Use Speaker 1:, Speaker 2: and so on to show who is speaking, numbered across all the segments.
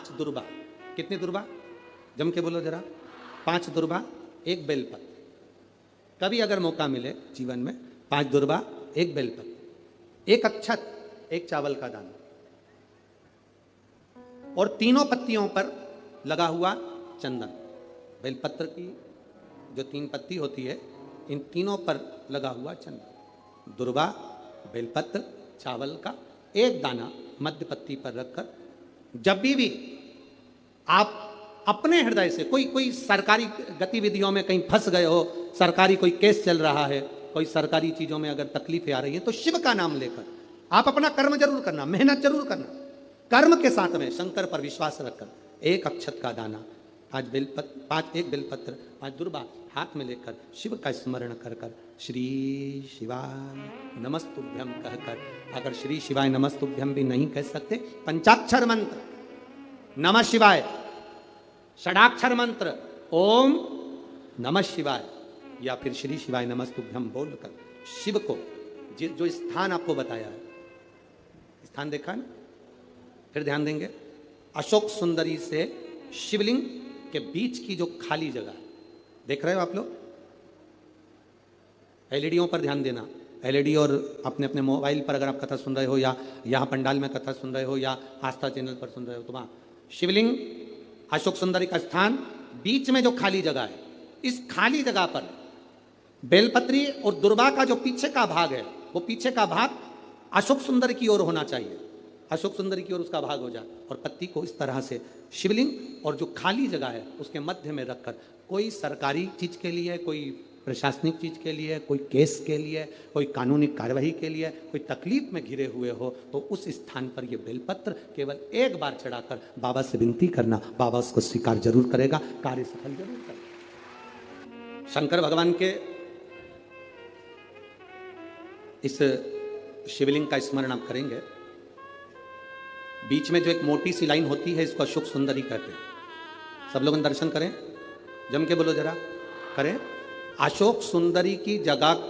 Speaker 1: 5 दुर्बा। कितनी दुर्बा? जम के बोलो जरा। 5 दुर्बा, 1 बेलपत्र। कभी अगर मौका मिले जीवन में, 5 दुर्बा, 1 बेलपत्र, 1 अक्षत, 1 चावल का दाना, और तीनों पत्तियों पर लगा हुआ चंदन। बेलपत्र की जो 3 पत्ती होती है, इन तीनों पर लगा हुआ चंदन। दुर्बा, बेलपत्र, चावल का 1 दाना मध्य पत्ती पर रखकर, जब भी आप अपने हृदय से कोई सरकारी गतिविधियों में कहीं फंस गए हो, सरकारी कोई केस चल रहा है, कोई सरकारी चीजों में अगर तकलीफें आ रही हैं, तो शिव का नाम लेकर आप अपना कर्म जरूर करना, मेहनत जरूर करना। कर्म के साथ में शंकर पर विश्वास रखकर 1 अक्षत का दाना, 1 बेलपत्र, 5 दुर्बा हाथ में लेकर शिव का स्मरण कर कर श्री शिवाय नमस्तुभ्यम कहकर, अगर श्री शिवाय नमस्तुभ्यम भी नहीं कह सकते, पंचाक्षर मंत्र नमः शिवाय, षडाक्षर मंत्र ओम नमः शिवाय, या फिर श्री शिवाय नमस्तुभ्यम बोलकर शिव को जो स्थान आपको बताया है, स्थान देखा ना, फिर ध्यान देंगे। अशोक सुंदरी से शिवलिंग के बीच की जो खाली जगह है, देख रहे हो आप लोग? एलईडीओं पर ध्यान देना। एलईडी और अपने अपने मोबाइल पर अगर आप कथा सुन रहे हो, या यहाँ पंडाल में कथा सुन रहे हो, या आस्था चैनल पर सुन रहे हो, तो वहाँ शिवलिंग, अशोक सुंदरी का स्थान, बीच में जो खाली जगह है, इस खाली जगह पर बेलपत्री और दुर्बा का जो पीछे का भाग है, वो पीछे का भाग अशोक सुंदर की ओर होना चाहिए। अशोक सुंदरी की ओर उसका भाग हो जाए, और पत्ती को इस तरह से शिवलिंग और जो खाली जगह है उसके मध्य में रखकर, कोई सरकारी चीज के लिए, कोई प्रशासनिक चीज के लिए, कोई केस के लिए, कोई कानूनी कार्यवाही के लिए, कोई तकलीफ में घिरे हुए हो, तो उस स्थान पर यह बेलपत्र केवल 1 बार चढ़ाकर बाबा से विनती करना, बाबा उसको स्वीकार जरूर करेगा, कार्य सफल जरूर करेगा। शंकर भगवान के इस शिवलिंग का स्मरण आप करेंगे। बीच में जो एक मोटी सी लाइन होती है, इसको अशोक सुंदरी कहते हैं। सब लोग दर्शन करें, जम के बोलो जरा, करें। अशोक सुंदरी की जगह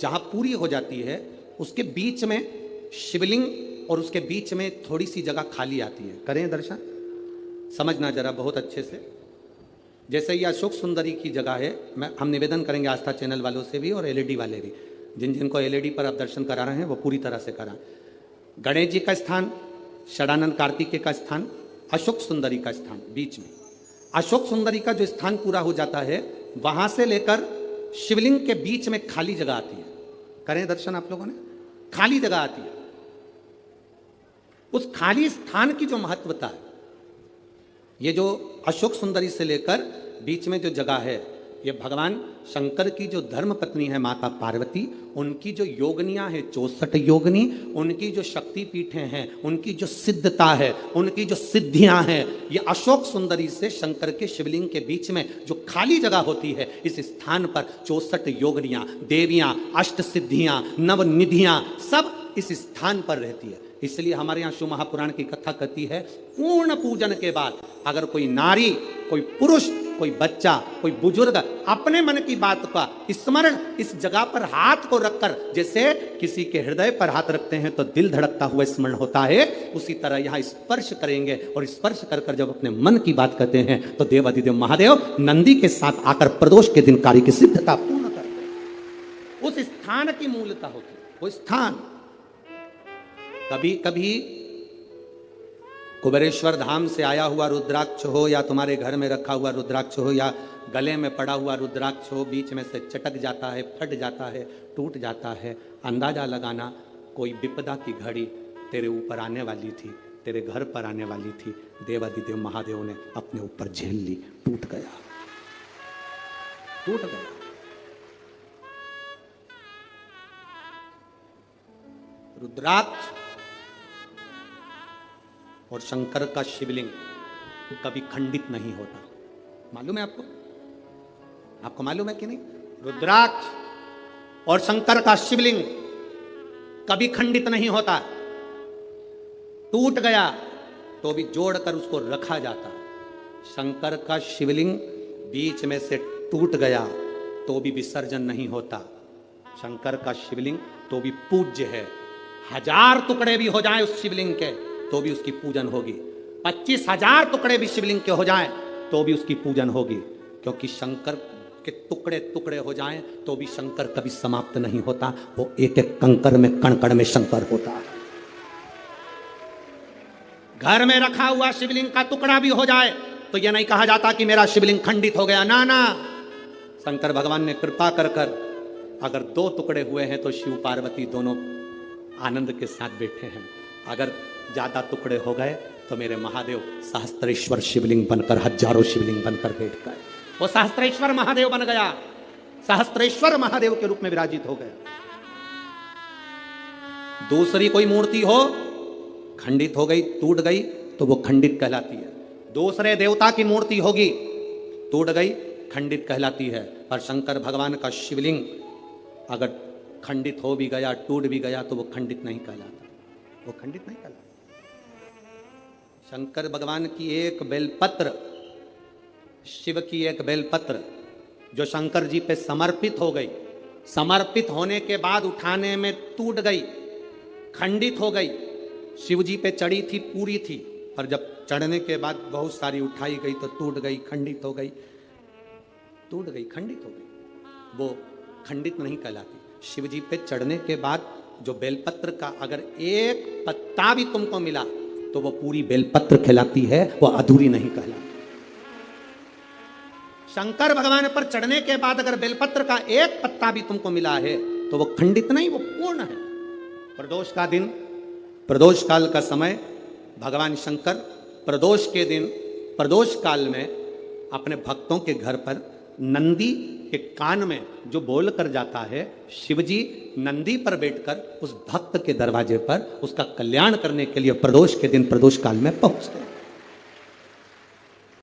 Speaker 1: जहां पूरी हो जाती है, उसके बीच में शिवलिंग और उसके बीच में थोड़ी सी जगह खाली आती है। करें दर्शन, समझना जरा बहुत अच्छे से। जैसे ये अशोक सुंदरी की जगह है, हम निवेदन करेंगे आस्था चैनल वालों से भी और एलईडी वाले भी, जिनको एलईडी पर आप दर्शन करा रहे हैं वो पूरी तरह से कराएं। गणेश जी का स्थान, षडानंद कार्तिकेय का स्थान, अशोक सुंदरी का स्थान, बीच में अशोक सुंदरी का जो स्थान पूरा हो जाता है, वहां से लेकर शिवलिंग के बीच में खाली जगह आती है। करें दर्शन आप लोगों ने, खाली जगह आती है। उस खाली स्थान की जो महत्वता है, ये जो अशोक सुंदरी से लेकर बीच में जो जगह है, ये भगवान शंकर की जो धर्म पत्नी है माता पार्वती, उनकी जो योगनियां है 64 योगनी, उनकी जो शक्ति पीठें हैं, उनकी जो सिद्धता है, उनकी जो सिद्धियां हैं, ये अशोक सुंदरी से शंकर के शिवलिंग के बीच में जो खाली जगह होती है, इस स्थान पर 64 योगनियां, देवियां, अष्ट सिद्धियां, नवनिधियां सब इस स्थान पर रहती है। इसलिए हमारे यहाँ शिव महापुराण की कथा कहती है, पूर्ण पूजन के बाद अगर कोई नारी, कोई पुरुष, कोई बच्चा, कोई बुजुर्ग अपने मन की बात का स्मरण इस जगह पर हाथ को रखकर, जैसे किसी के हृदय पर हाथ रखते हैं तो दिल धड़कता हुआ स्मरण होता है, उसी तरह यहाँ स्पर्श करेंगे, और स्पर्श कर कर जब अपने मन की बात कहते हैं, तो देवाधिदेव महादेव नंदी के साथ आकर प्रदोष के दिन कार्य की सिद्धता पूर्ण करते हैं। उस स्थान की मूलता होती है, वो स्थान। कभी कभी कुबेरेश्वर धाम से आया हुआ रुद्राक्ष हो, या तुम्हारे घर में रखा हुआ रुद्राक्ष हो, या गले में पड़ा हुआ रुद्राक्ष हो, बीच में से चटक जाता है, फट जाता है, टूट जाता है, अंदाजा लगाना कोई विपदा की घड़ी तेरे ऊपर आने वाली थी, तेरे घर पर आने वाली थी, देवाधिदेव महादेव ने अपने ऊपर झेल ली, टूट गया, टूट गया। रुद्राक्ष और शंकर का शिवलिंग कभी खंडित नहीं होता, मालूम है आपको? आपको मालूम है कि नहीं? रुद्राक्ष और शंकर का शिवलिंग कभी खंडित नहीं होता। टूट गया तो भी जोड़कर उसको रखा जाता। शंकर का शिवलिंग बीच में से टूट गया तो भी विसर्जन नहीं होता। शंकर का शिवलिंग तो भी पूज्य है। 1000 टुकड़े भी हो जाएं उस शिवलिंग के तो भी उसकी पूजन होगी। 25,000 टुकड़े भी शिवलिंग के हो जाएं तो भी उसकी पूजन होगी, क्योंकि शंकर के टुकड़े टुकड़े हो जाएं तो भी शंकर कभी समाप्त नहीं होता, वो एक एक कंकर में कण कण में शंकर होता है। घर में रखा हुआ शिवलिंग का टुकड़ा भी हो जाए तो यह नहीं कहा जाता कि मेरा शिवलिंग खंडित हो गया, ना ना, शंकर भगवान ने कृपा कर कर अगर 2 टुकड़े हुए हैं तो शिव पार्वती दोनों आनंद के साथ बैठे हैं। अगर ज्यादा टुकड़े हो गए तो मेरे महादेव सहस्त्रेश्वर शिवलिंग बनकर, हजारों शिवलिंग बनकर बैठ गए। वो सहस्त्रेश्वर महादेव बन गया, सहस्त्रेश्वर महादेव के रूप में विराजित हो गया। दूसरी कोई मूर्ति हो खंडित हो गई, टूट गई, तो वो खंडित कहलाती है। दूसरे देवता की मूर्ति होगी, टूट गई, खंडित कहलाती है। पर शंकर भगवान का शिवलिंग अगर खंडित हो भी गया, टूट भी गया, तो वो खंडित नहीं कहलाता, वो खंडित नहीं कहलाता। शंकर भगवान की एक बेलपत्र, शिव की एक बेलपत्र जो शंकर जी पे समर्पित हो गई, समर्पित होने के बाद उठाने में टूट गई, खंडित हो गई। शिव जी पे चढ़ी थी, पूरी थी, पर जब चढ़ने के बाद बहुत सारी उठाई गई तो टूट गई, खंडित हो गई, टूट गई, खंडित हो गई, वो खंडित नहीं कहलाती। शिव जी पे चढ़ने के बाद जो बेलपत्र का अगर एक पत्ता भी तुमको मिला तो वो पूरी बेलपत्र कहलाती है, वो अधूरी नहीं कहलाती। शंकर भगवान पर चढ़ने के बाद अगर बेलपत्र का एक पत्ता भी तुमको मिला है तो वो खंडित नहीं, वो पूर्ण है। प्रदोष का दिन, प्रदोष काल का समय, भगवान शंकर प्रदोष के दिन, प्रदोष काल में अपने भक्तों के घर पर नंदी के कान में जो बोल कर जाता है, शिवजी नंदी पर बैठकर उस भक्त के दरवाजे पर उसका कल्याण करने के लिए प्रदोष के दिन, प्रदोष काल में पहुंचते हैं।